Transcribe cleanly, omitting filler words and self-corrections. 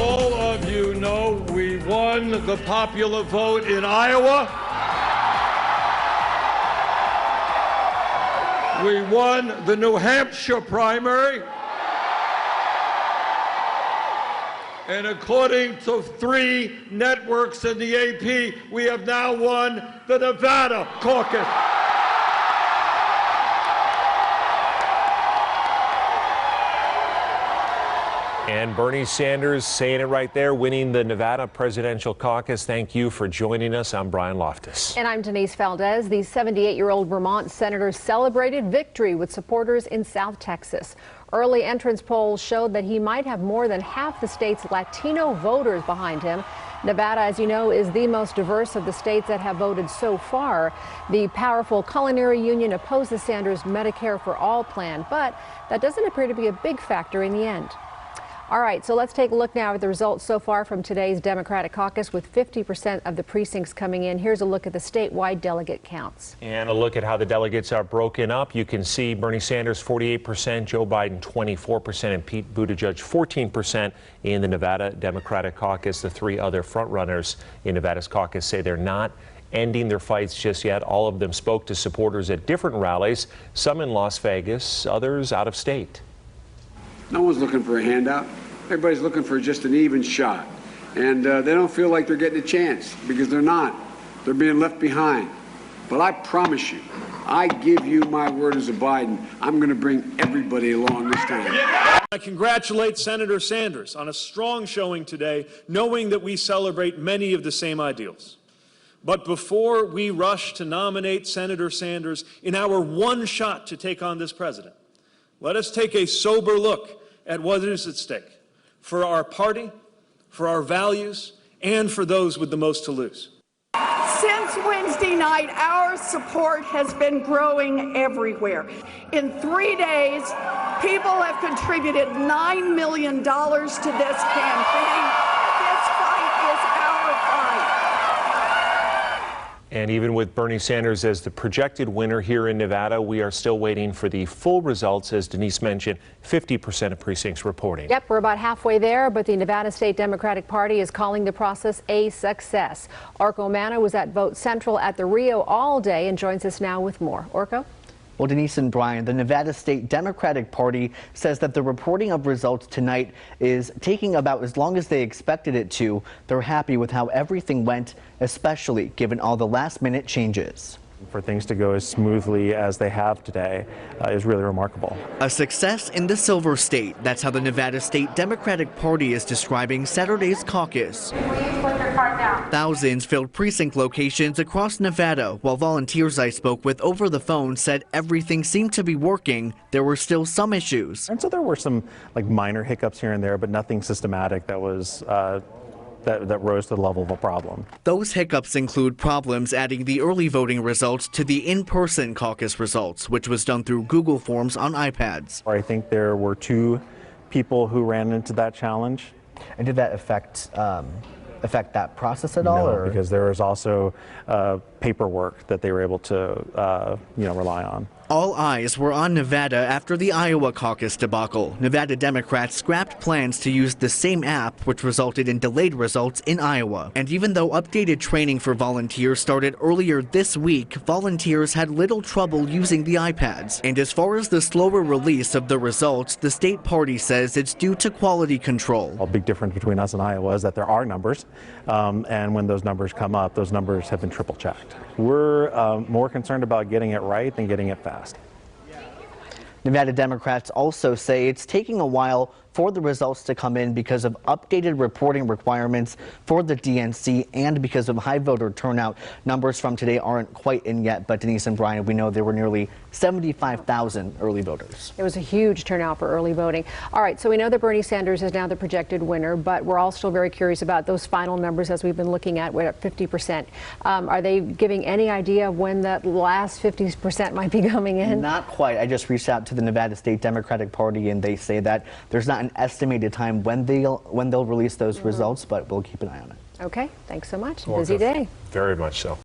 All of you know we won the popular vote in Iowa. We won the New Hampshire primary. And according to 3 networks in the AP, we have now won the Nevada caucus. And Bernie Sanders saying it right there, winning the Nevada presidential caucus. Thank you for joining us. I'm Brian Loftus. And I'm Denise Valdez. The 78-year-old Vermont senator celebrated victory with supporters in South Texas. Early entrance polls showed that he might have more than half the state's Latino voters behind him. Nevada, as you know, is the most diverse of the states that have voted so far. The powerful culinary union opposed the Sanders Medicare for All plan, but that doesn't appear to be a big factor in the end. All right, so let's take a look now at the results so far from today's Democratic caucus, with 50% of the precincts coming in. Here's a look at the statewide delegate counts. And a look at how the delegates are broken up. You can see Bernie Sanders 48%, Joe Biden 24%, and Pete Buttigieg 14% in the Nevada Democratic caucus. The 3 other frontrunners in Nevada's caucus say they're not ending their fights just yet. All of them spoke to supporters at different rallies, some in Las Vegas, others out of state. No one's looking for a handout. Everybody's looking for just an even shot. And they don't feel like they're getting a chance, because they're not. They're being left behind. But I promise you, I give you my word as a Biden, I'm going to bring everybody along this time. I congratulate Senator Sanders on a strong showing today, knowing that we celebrate many of the same ideals. But before we rush to nominate Senator Sanders in our one shot to take on this president, let us take a sober look at what is at stake for our party, for our values, and for those with the most to lose. Since Wednesday night, our support has been growing everywhere. In 3 days, people have contributed $9 million to this campaign. This fight is our fight. And even with Bernie Sanders as the projected winner here in Nevada, we are still waiting for the full results. As Denise mentioned, 50% of precincts reporting. Yep, we're about halfway there, but the Nevada State Democratic Party is calling the process a success. Orko Manna was at Vote Central at the Rio all day and joins us now with more. Orko? Well, Denise and Brian, the Nevada State Democratic Party says that the reporting of results tonight is taking about as long as they expected it to. They're happy with how everything went, especially given all the last-minute changes. For things to go as smoothly as they have today is really remarkable. A success in the Silver State. That's how the Nevada State Democratic Party is describing Saturday's caucus. Thousands filled precinct locations across Nevada, while volunteers I spoke with over the phone said everything seemed to be working. There were still some issues. And so there were some minor hiccups here and there, but nothing systematic that was that rose to the level of a problem. Those hiccups include problems adding the early voting results to the in-person caucus results, which was done through Google Forms on iPads. I think there were 2 people who ran into that challenge. And did that affect that process at all? No, because there was also paperwork that they were able to rely on. All eyes were on Nevada after the Iowa caucus debacle. Nevada Democrats scrapped plans to use the same app, which resulted in delayed results in Iowa. And even though updated training for volunteers started earlier this week, volunteers had little trouble using the iPads. And as far as the slower release of the results, the state party says it's due to quality control. A big difference between us and Iowa is that there are numbers, and when those numbers come up, those numbers have been triple checked. We're more concerned about getting it right than getting it fast. Nevada Democrats also say it's taking a while for the results to come in because of updated reporting requirements for the DNC and because of high voter turnout. Numbers from today aren't quite in yet, but Denise and Brian, we know there were nearly 75,000 early voters. It was a huge turnout for early voting. All right, so we know that Bernie Sanders is now the projected winner, but we're all still very curious about those final numbers as we've been looking at. We're at 50%. Are they giving any idea of when that last 50% might be coming in? Not quite. I just reached out to the Nevada State Democratic Party, and they say that there's not an estimated time when they'll release those results, but we'll keep an eye on it. Okay, thanks so much. Busy day. Very much so.